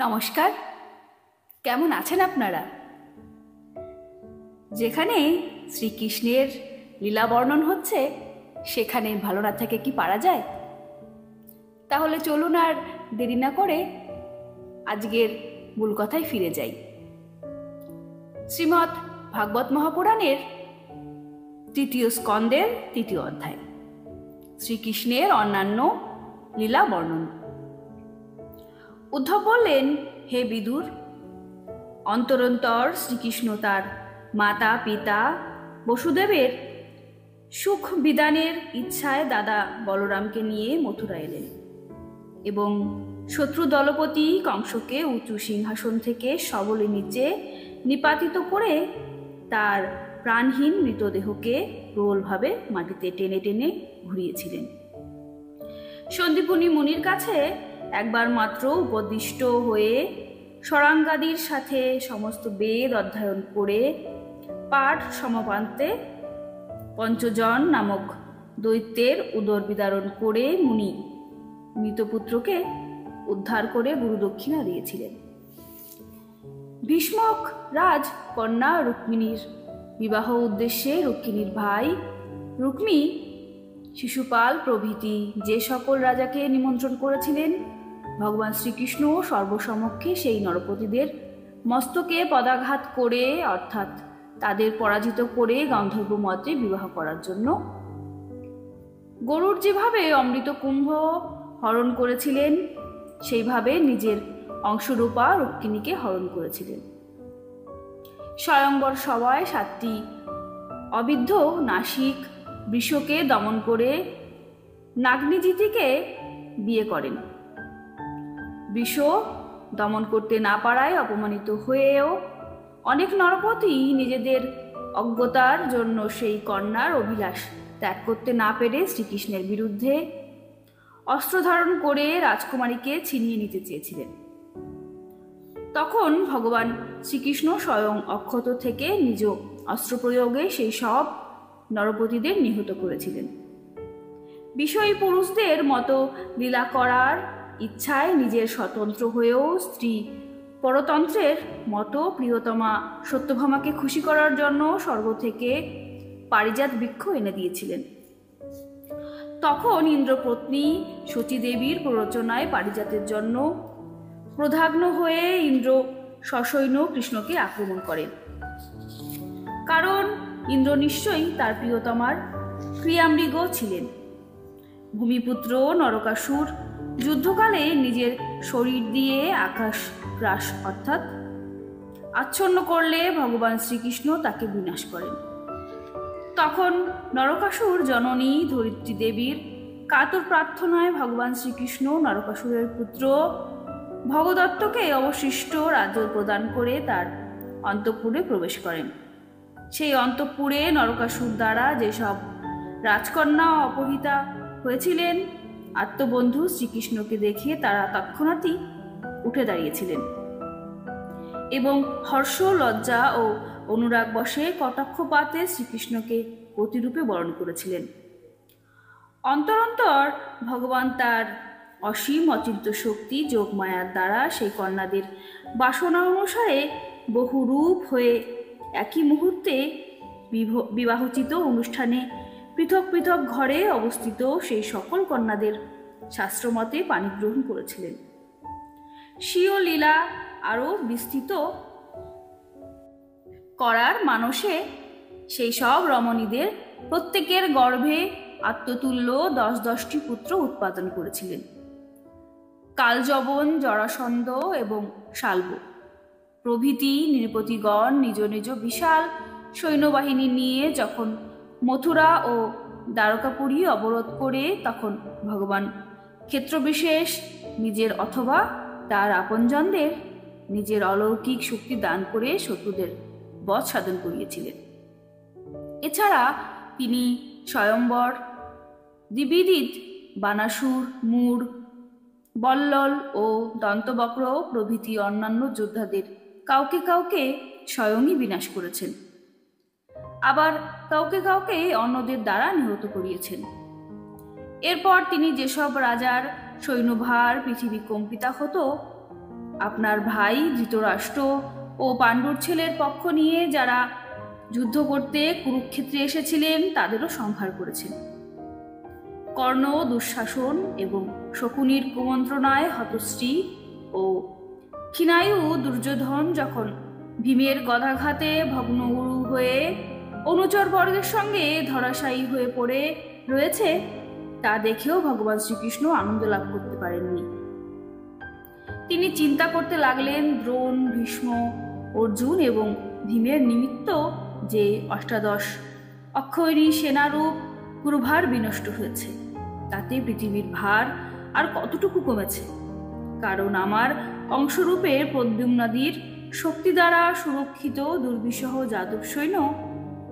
নমস্কার। কেমন আছেন আপনারা? যেখানে শ্রীকৃষ্ণের লীলা বর্ণন হচ্ছে সেখানে ভালো না থেকে কি পারা যায়? তাহলে চলুন আর দেরি না করে আজকের মূল কথায় ফিরে যাই। শ্রীমদ্ ভাগবত মহাপুরাণের ৩য় স্কন্দের ৩য় অধ্যায়, শ্রীকৃষ্ণের অন্যান্য লীলা বর্ণন। উদ্ধব বললেন, হে বিদুর, অন্তরন্তর শ্রীকৃষ্ণ তার মাতা পিতা বসুদেবের সুখ বিধানের ইচ্ছায় দাদা বলরামকে নিয়ে মথুরা এলেন এবং শত্রু দলপতি কংসকে উঁচু সিংহাসন থেকে সবলে নিচে নিপাতিত করে তার প্রাণহীন মৃতদেহকে প্রবলভাবে মাটিতে টেনে টেনে ঘুরিয়েছিলেন। সন্দীপনী মুনির কাছে একবার মাত্র উপদিষ্ট হয়ে স্বরাঙ্গাদির সাথে সমস্ত বেদ অধ্যয়ন করে পাঠ সমাপান্তে পঞ্চজন নামক দৈত্যের উদর বিদারণ করে মুনি মৃতপুত্রকে উদ্ধার করে গুরুদক্ষিণা দিয়েছিলেন। ভীষ্মক রাজ কন্যা রুক্মিণীর বিবাহ উদ্দেশ্যে রুক্মিণীর ভাই রুক্মী, শিশুপাল প্রভৃতি যে সকল রাজাকে নিমন্ত্রণ করেছিলেন, ভগবান শ্রীকৃষ্ণ সর্বসমক্ষে সেই নরপতিদের মস্তকে পদাঘাত করে অর্থাৎ তাদের পরাজিত করে গান্ধর্ব মতে বিবাহ করার জন্য গরুড় যেভাবে অমৃত কুম্ভ হরণ করেছিলেন সেইভাবে নিজের অংশরূপা রুক্মিণীকে হরণ করেছিলেন। স্বয়ংবর সভায় 7টি অবিদ্ধ নাসিক বৃষকে দমন করে নাগনিজিতিকে বিয়ে করেন। বৃষ দমন করতে না পারায় অপমানিত হয়েও অনেক নরপতি নিজেদের অজ্ঞতার জন্য সেই কন্যার অভিলাষ ত্যাগ করতে না পেরে শ্রীকৃষ্ণের বিরুদ্ধে অস্ত্র ধারণ করে রাজকুমারীকে ছিনিয়ে নিতে চেয়েছিলেন। তখন ভগবান শ্রীকৃষ্ণ স্বয়ং অক্ষত থেকে নিজ অস্ত্র প্রয়োগে সেই সব নরপতিদের নিহত করেছিলেন। বিষয়ী পুরুষদের মতো লীলা করার ইচ্ছায় নিজের স্বতন্ত্র হয়েও স্ত্রী পরতন্ত্রের মতো প্রিয়তমা সত্যভামাকে খুশি করার জন্য স্বর্গ থেকে পারিজাত বৃক্ষ এনে দিয়েছিলেন। তখন ইন্দ্রপত্নী সতীদেবীর প্ররোচনায় পারিজাতের জন্য প্রধাগ্ন হয়ে ইন্দ্র সসৈন্য কৃষ্ণকে আক্রমণ করেন। কারণ ইন্দ্র নিশ্চয়ই তার প্রিয়তমার ক্রিয়ামৃগ ছিলেন। ভূমিপুত্র নরকাসুর যুদ্ধকালে নিজের শরীর দিয়ে আকাশ গ্রাস অর্থাৎ আচ্ছন্ন করলে ভগবান শ্রীকৃষ্ণ তাকে বিনাশ করেন। তখন নরকাসুর জননী ধরিত্রী দেবীর কাতর প্রার্থনায় ভগবান শ্রীকৃষ্ণ নরকাসুরের পুত্র ভগদত্তকে অবশিষ্ট রাজ্য প্রদান করে তার অন্তঃপুরে প্রবেশ করেন। সেই অন্তঃপুরে নরকাসুর দ্বারা যেসব রাজকন্যা অপহৃতা হয়েছিলেন, আত্মবন্ধু শ্রীকৃষ্ণকে দেখে তারা তৎক্ষণাৎই উঠে দাঁড়িয়েছিলেন এবং হর্ষ লজ্জা ও অনুরাগ বশে কটাক্ষপাতে শ্রীকৃষ্ণকে প্রতিরূপে বরণ করেছিলেন। অন্তরন্তর ভগবান তার অসীম অচিন্ত শক্তি যোগমায়ার দ্বারা সেই কন্যাদের বাসনা অনুসারে বহু রূপ হয়ে একই মুহূর্তে বিবাহোচিত অনুষ্ঠানে পৃথক পৃথক ঘরে অবস্থিত সেই সকল কন্যাদের শাস্ত্রমতে পানি গ্রহণ করেছিলেন। স্বীয় লীলা আরও বিস্তৃত করার মানসে সেই সব রমণীদের প্রত্যেকের গর্ভে আত্মতুল্য 10-10টি পুত্র উৎপাদন করেছিলেন। কালযবন, জরাসন্ধ এবং শাল্ব প্রভৃতি নৃপতিগণ নিজ নিজ বিশাল সৈন্যবাহিনী নিয়ে যখন মথুরা ও দ্বারকাপুরী অবরোধ করে, তখন ভগবান ক্ষেত্রবিশেষ নিজের অথবা তার আপনজনদের নিজের অলৌকিক শক্তি দান করে শত্রুদের বধ সাধন করিয়েছিলেন। এছাড়া তিনি স্বয়ম্বর, দ্বিবিদিত, বানাসুর, মূঢ়, বল্লল ও দন্তবক্র প্রভৃতি অন্যান্য যোদ্ধাদের কাউকে কাউকে স্বয়ংই বিনাশ করেছেন, আবার কাউকে কাউকে অন্যদের দ্বারা নিহত করিয়েছেন। এরপর তিনি যেসব রাজার সৈন্যভার পৃথিবী কম্পিতা হতো আপনার ভাই ধৃতরাষ্ট্র ও পাণ্ডুর ছেলের পক্ষ নিয়ে যারা যুদ্ধ করতে কুরুক্ষেত্রে এসেছিলেন তাদেরও সংহার করেছেন। কর্ণ দুঃশাসন এবং শকুনির কুমন্ত্রণায় হতশ্রী ও ক্ষীণায়ু দুর্যোধন যখন ভীমের গদাঘাতে ভগ্নগুরু হয়ে অনুচর বর্গের সঙ্গে ধরাশায়ী হয়ে পড়ে রয়েছে, তা দেখেও ভগবান শ্রীকৃষ্ণ আনন্দ লাভ করতে পারেননি। তিনি চিন্তা করতে লাগলেন দ্রোণ, ভীষ্ম, অর্জুন এবং ভীমের নিমিত্ত যে অষ্টাদশ অক্ষয়ণী সেনারূপ কুরুভার বিনষ্ট হয়েছে, তাতে পৃথিবীর ভার আর কতটুকু কমেছে। কারণ আমার অংশরূপে প্রদ্যুম্নাদির শক্তি দ্বারা সুরক্ষিত দুর্বিষহ যাদব সৈন্য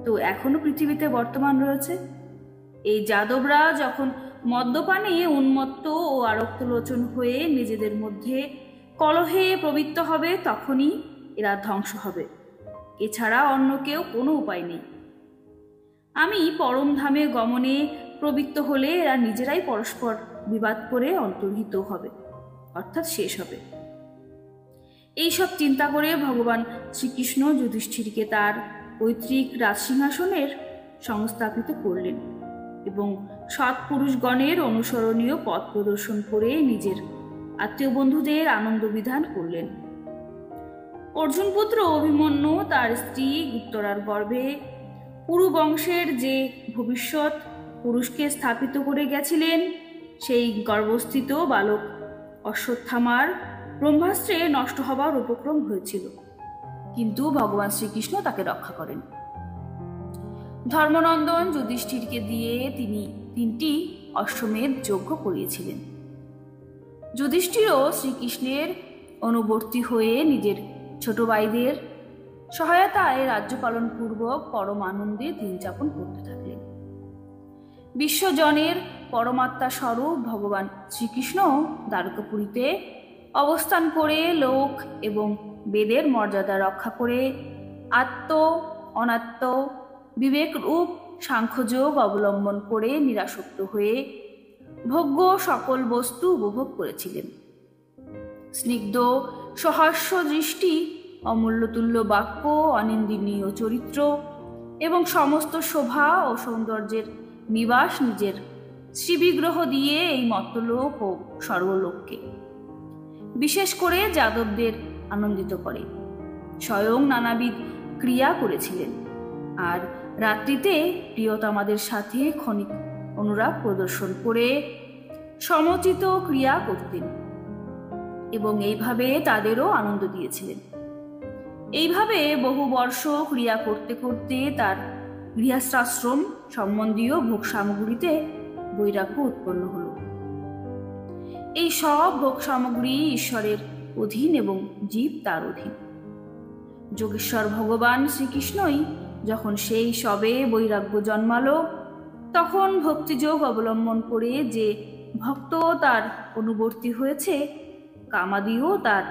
তো এখনো পৃথিবীতে বর্তমান রয়েছে। এই যাদবরা যখন মদ্যপানে উন্মত্ত ও আরক্তলোচন হয়ে নিজেদের মধ্যে কলহে প্রবৃত্ত হবে, তখনই এরা ধ্বংস হবে। এছাড়া অন্য কেউ কোনো উপায় নেই। আমি পরমধামে গমনে প্রবৃত্ত হলে এরা নিজেরাই পরস্পর বিবাদ করে অন্তর্হিত হবে, অর্থাৎ শেষ হবে। এইসব চিন্তা করে ভগবান শ্রীকৃষ্ণ যুধিষ্ঠিরকে তার পৈতৃক রাজসিংহাসনের সংস্থাপিত করলেন এবং সৎপুরুষগণের অনুসরণীয় পথ প্রদর্শন করে নিজের আত্মীয় বন্ধুদের আনন্দ বিধান করলেন। অর্জুন পুত্র অভিমন্যু তার স্ত্রী উত্তরার গর্ভে পুরু বংশের যে ভবিষ্যৎ পুরুষকে স্থাপিত করে গেছিলেন, সেই গর্ভস্থিত বালক অশ্বত্থামার ব্রহ্মাস্ত্রে নষ্ট হবার উপক্রম হয়েছিল, কিন্তু ভগবান শ্রীকৃষ্ণ তাকে রক্ষা করেন। ধর্মনন্দন যুধিষ্ঠিরকে দিয়ে তিনি 3টি অশ্বমেধ যজ্ঞ করিয়েছিলেন। যুধিষ্ঠিরও শ্রীকৃষ্ণের অনুবর্তী হয়ে নিজের ছোট ভাইদের সহায়তায় রাজ্যপালন পূর্বক পরম আনন্দে দিন যাপন করতে থাকলেন। বিশ্বজনের পরমাত্মা স্বরূপ ভগবান শ্রীকৃষ্ণ দ্বারকাপুরীতে অবস্থান করে লোক এবং বেদের মর্যাদা রক্ষা করে আত্ম অনাত্ম বিবেক রূপ সাংখ্যযোগ অবলম্বন করে নিরাসক্ত হয়ে ভোগ্য সকল বস্তু উপভোগ করেছিলেন। স্নিগ্ধ সহাস্য দৃষ্টি, অমূল্যতুল্য বাক্য, অনিন্দিনীয় চরিত্র এবং সমস্ত শোভা ও সৌন্দর্যের নিবাস নিজের শ্রীবিগ্রহ দিয়ে এই মর্তলোক ও স্বর্গলোককে বিশেষ করে যাদবদের আনন্দিত করে স্বয়ং নানাবিধ ক্রিয়া করেছিলেন। আর রাত্রিতে প্রিয়তমাদের সাথে ক্ষণিক অনুরাগ প্রদর্শন করে সমচিত ক্রিয়া করতেন এবং এইভাবে তাদেরও আনন্দ দিয়েছিলেন। এইভাবে বহু বর্ষ ক্রিয়া করতে করতে তার গৃহস্থাশ্রম সম্বন্ধীয় ভোগ সামগ্রীতে বৈরাগ্য উৎপন্ন হল। এই সব ভোগ সামগ্রী ঈশ্বরের অধীন এবং জীব তার অধীন। যোগেশ্বর ভগবান শ্রীকৃষ্ণই যখন সেই সবে বৈরাগ্য জন্মালো, তখন ভক্তিযোগ অবলম্বন করে যে ভক্ত তার অনুবর্তী হয়েছে, কামাদিও তার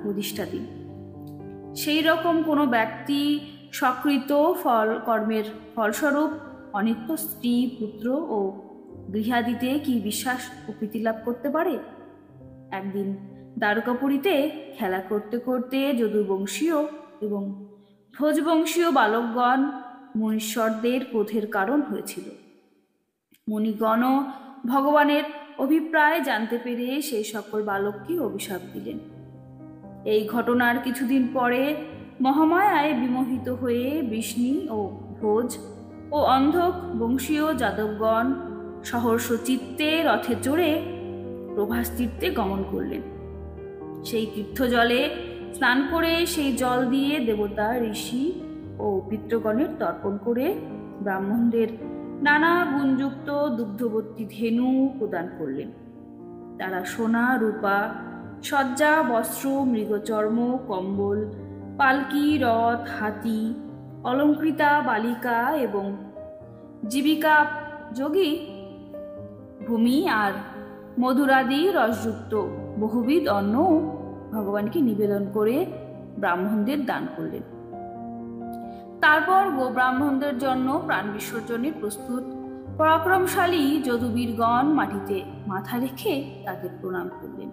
অধিষ্ঠাতা। সেই রকম কোনো ব্যক্তি সকৃত কর্মের ফলস্বরূপ অনিত্য স্ত্রী, পুত্র ও গৃহাদিতে কি বিশ্বাস ও প্রীতি লাভ করতে পারে? একদিন দ্বারকাপুরীতে খেলা করতে করতে যদুবংশীয় এবং ভোজবংশীয় বালকগণ মুনীশ্বরদের ক্রোধের কারণ হয়েছিল। মুনিগণও ভগবানের অভিপ্রায় জানতে পেরে সেই সকল বালককে অভিশাপ দিলেন। এই ঘটনার কিছুদিন পরে মহামায়ায় বিমোহিত হয়ে বিষ্ণু ও ভোজ ও অন্ধক বংশীয় যাদবগণ সহর্ষ চিত্তে রথে চড়ে প্রভাস তীর্থে গমন করলেন। সেই তীর্থজলে স্নান করে সেই জল দিয়ে দেবতা, ঋষি ও পিতৃগণের তর্পণ করে ব্রাহ্মণদের নানা গুণযুক্ত দুগ্ধবর্তী ধেনু প্রদান করলেন। তারা সোনা, রূপা, সজ্জা, বস্ত্র, মৃগচর্ম, কম্বল, পালকি, রথ, হাতি, অলঙ্কৃতা বালিকা এবং জীবিকা যোগী ভূমি আর মধুরাদি রসযুক্ত বহুবিধ অন্ন ভগবানকে নিবেদন করে ব্রাহ্মণদের দান করলেন। তারপর ব্রাহ্মণদের জন্য প্রাণ বিসর্জনের প্রস্তুত পরাক্রমশালী যদুবীরগণ মাটিতে মাথা রেখে তাদের প্রণাম করলেন।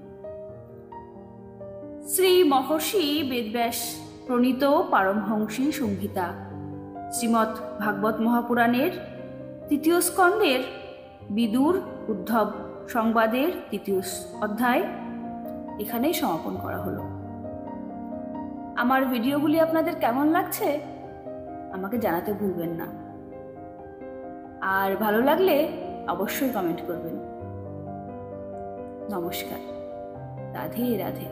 শ্রী মহর্ষি বেদব্যাস প্রণীত পারমহংসী সংহিতা শ্রীমদ্ ভাগবত মহাপুরাণের 3য় স্কন্ধের বিদুর উদ্ধব সংবাদের 3য় অধ্যায় এখানেই সমাপন করা হলো। আমার ভিডিওগুলি আপনাদের কেমন লাগছে আমাকে জানাতে ভুলবেন না, আর ভালো লাগলে অবশ্যই কমেন্ট করবেন। নমস্কার। রাধে রাধে।